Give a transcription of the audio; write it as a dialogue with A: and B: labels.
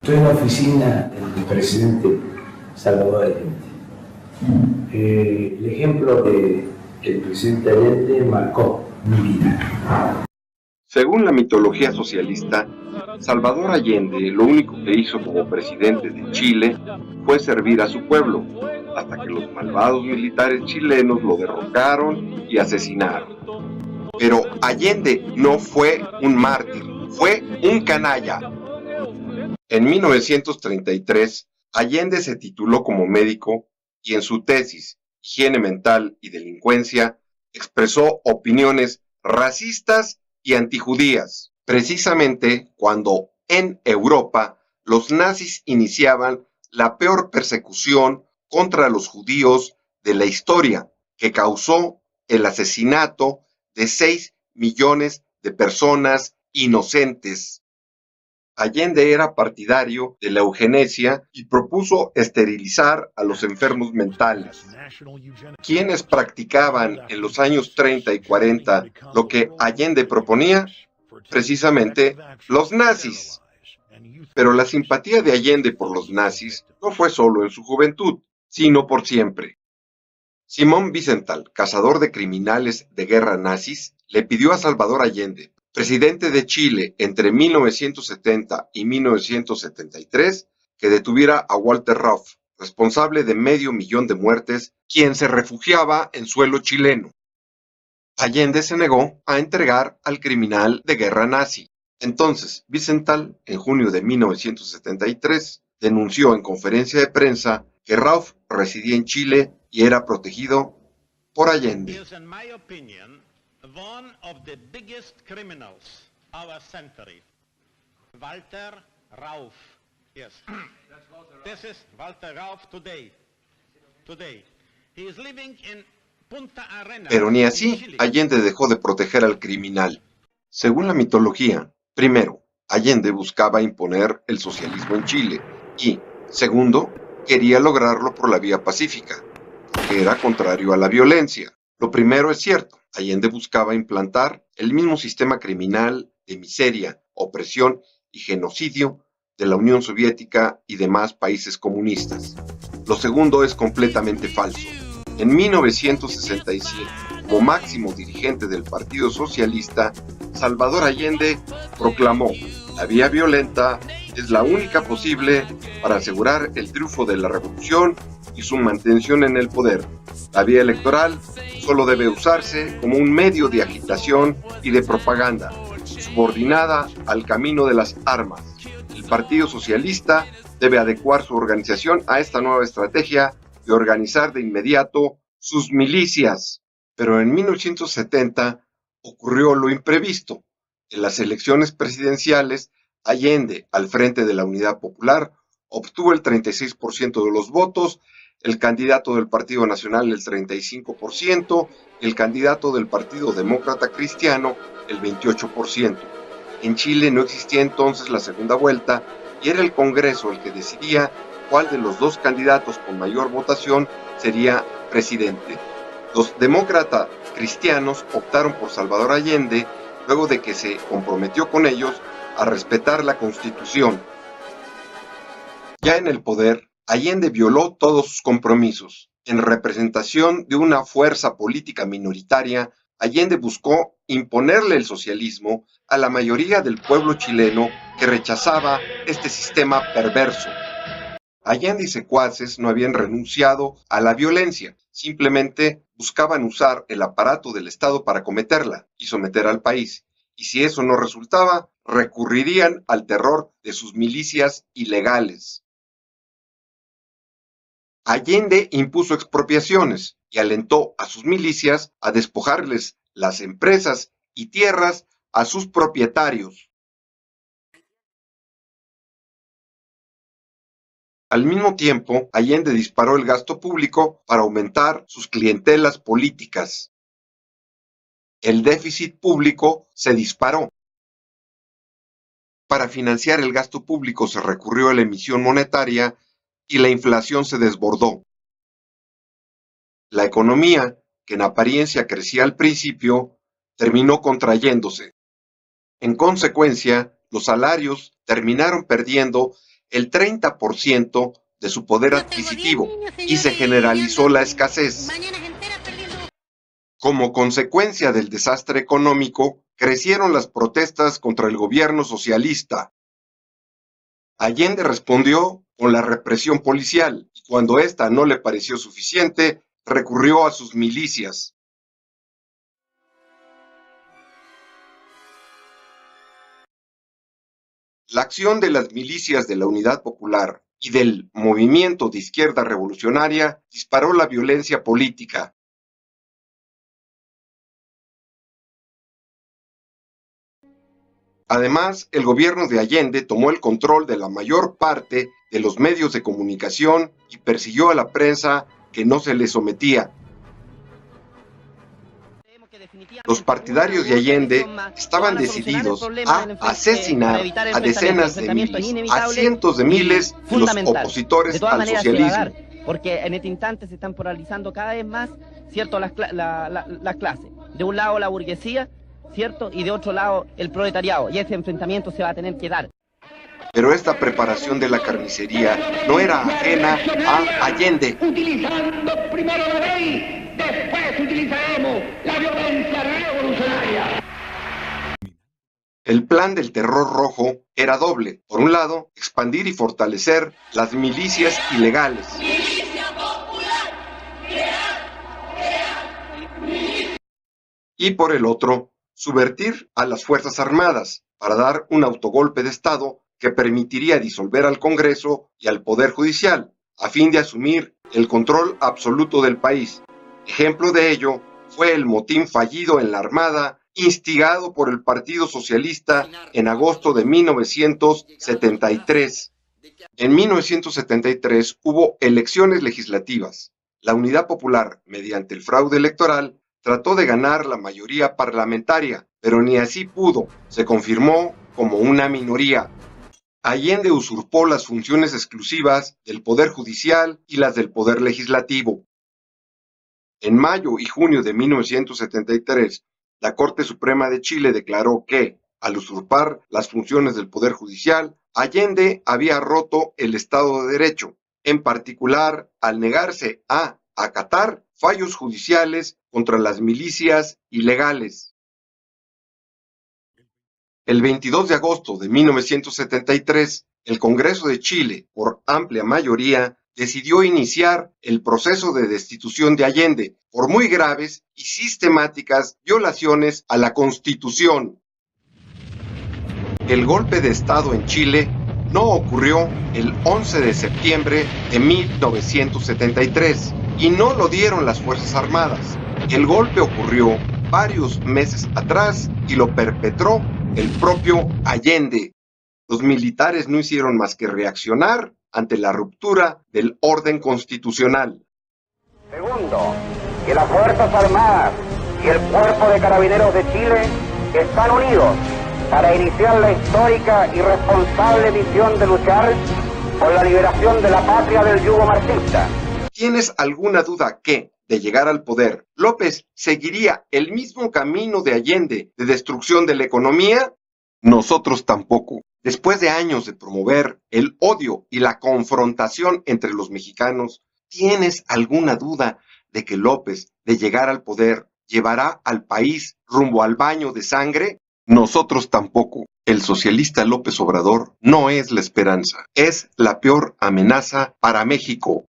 A: Estoy en la oficina del presidente Salvador Allende. El ejemplo del presidente Allende marcó mi vida.
B: Según la mitología socialista, Salvador Allende lo único que hizo como presidente de Chile fue servir a su pueblo, hasta que los malvados militares chilenos lo derrocaron y asesinaron. Pero Allende no fue un mártir, fue un canalla. En 1933, Allende se tituló como médico y en su tesis Higiene mental y delincuencia expresó opiniones racistas y antijudías, precisamente cuando en Europa los nazis iniciaban la peor persecución contra los judíos de la historia, que causó el asesinato de 6 millones de personas inocentes. Allende era partidario de la eugenesia y propuso esterilizar a los enfermos mentales. ¿Quiénes practicaban en los años 30 y 40 lo que Allende proponía? Precisamente los nazis. Pero la simpatía de Allende por los nazis no fue solo en su juventud, sino por siempre. Simón Wiesenthal, cazador de criminales de guerra nazis, le pidió a Salvador Allende, presidente de Chile entre 1970 y 1973, que detuviera a Walter Ruff, responsable de 500,000 de muertes, quien se refugiaba en suelo chileno. Allende se negó a entregar al criminal de guerra nazi. Entonces, Wiesenthal, en junio de 1973, denunció en conferencia de prensa que Ruff residía en Chile y era protegido por Allende.
C: One of the biggest criminals of our century, Walter Rauff. Yes, this is Walter Rauff today. He is living in Punta Arenas.
B: Pero ni así Allende dejó de proteger al criminal. Según la mitología, primero, Allende buscaba imponer el socialismo en Chile y, segundo, quería lograrlo por la vía pacífica, que era contrario a la violencia. Lo primero es cierto. Allende buscaba implantar el mismo sistema criminal de miseria, opresión y genocidio de la Unión Soviética y demás países comunistas. Lo segundo es completamente falso. En 1967, como máximo dirigente del Partido Socialista, Salvador Allende proclamó: la vía violenta es la única posible para asegurar el triunfo de la revolución y su mantención en el poder. La vía electoral solo debe usarse como un medio de agitación y de propaganda, subordinada al camino de las armas. El Partido Socialista debe adecuar su organización a esta nueva estrategia y organizar de inmediato sus milicias. Pero en 1970 ocurrió lo imprevisto. En las elecciones presidenciales, Allende, al frente de la Unidad Popular, obtuvo el 36% de los votos, el candidato del Partido Nacional el 35%, el candidato del Partido Demócrata Cristiano el 28%. En Chile no existía entonces la segunda vuelta y era el Congreso el que decidía cuál de los dos candidatos con mayor votación sería presidente. Los demócratas cristianos optaron por Salvador Allende luego de que se comprometió con ellos a respetar la Constitución. Ya en el poder, Allende violó todos sus compromisos. En representación de una fuerza política minoritaria, Allende buscó imponerle el socialismo a la mayoría del pueblo chileno que rechazaba este sistema perverso. Allende y secuaces no habían renunciado a la violencia, simplemente buscaban usar el aparato del Estado para cometerla y someter al país. Y si eso no resultaba, recurrirían al terror de sus milicias ilegales. Allende impuso expropiaciones y alentó a sus milicias a despojarles las empresas y tierras a sus propietarios. Al mismo tiempo, Allende disparó el gasto público para aumentar sus clientelas políticas. El déficit público se disparó. Para financiar el gasto público se recurrió a la emisión monetaria y la inflación se desbordó. La economía, que en apariencia crecía al principio, terminó contrayéndose. En consecuencia, los salarios terminaron perdiendo el 30% de su poder adquisitivo y se generalizó la escasez. Como consecuencia del desastre económico, crecieron las protestas contra el gobierno socialista. Allende respondió con la represión policial y cuando ésta no le pareció suficiente, recurrió a sus milicias. La acción de las milicias de la Unidad Popular y del Movimiento de Izquierda Revolucionaria disparó la violencia política. Además, el gobierno de Allende tomó el control de la mayor parte de los medios de comunicación y persiguió a la prensa que no se le sometía. Los partidarios de Allende estaban decididos a asesinar a decenas de miles, a cientos de miles de los opositores al socialismo.
D: Porque en este instante se están polarizando cada vez más, ¿cierto?, las clases. De un lado la burguesía, ¿cierto?, y de otro lado el proletariado, y ese enfrentamiento se va a tener que dar.
B: Pero esta preparación de la carnicería no era ajena a Allende.
E: Utilizando primero la ley, después utilizaremos la violencia revolucionaria.
B: El plan del terror rojo era doble. Por un lado, expandir y fortalecer las milicias ilegales. Y por el otro, subvertir a las Fuerzas Armadas para dar un autogolpe de Estado que permitiría disolver al Congreso y al Poder Judicial, a fin de asumir el control absoluto del país. Ejemplo de ello fue el motín fallido en la Armada, instigado por el Partido Socialista en agosto de 1973. En 1973 hubo elecciones legislativas. La Unidad Popular, mediante el fraude electoral, trató de ganar la mayoría parlamentaria, pero ni así pudo. Se confirmó como una minoría. Allende usurpó las funciones exclusivas del Poder Judicial y las del Poder Legislativo. En mayo y junio de 1973, la Corte Suprema de Chile declaró que, al usurpar las funciones del Poder Judicial, Allende había roto el Estado de Derecho, en particular al negarse a acatar fallos judiciales contra las milicias ilegales. El 22 de agosto de 1973, el Congreso de Chile, por amplia mayoría, decidió iniciar el proceso de destitución de Allende por muy graves y sistemáticas violaciones a la Constitución. El golpe de Estado en Chile no ocurrió el 11 de septiembre de 1973 y no lo dieron las Fuerzas Armadas. El golpe ocurrió varios meses atrás y lo perpetró el propio Allende. Los militares no hicieron más que reaccionar ante la ruptura del orden constitucional.
F: Segundo, que las Fuerzas Armadas y el Cuerpo de Carabineros de Chile están unidos para iniciar la histórica y responsable misión de luchar por la liberación de la patria del yugo marxista.
B: ¿Tienes alguna duda que, de llegar al poder, López seguiría el mismo camino de Allende de destrucción de la economía? Nosotros tampoco. Después de años de promover el odio y la confrontación entre los mexicanos, ¿tienes alguna duda de que López, de llegar al poder, llevará al país rumbo al baño de sangre? Nosotros tampoco. El socialista López Obrador no es la esperanza, es la peor amenaza para México.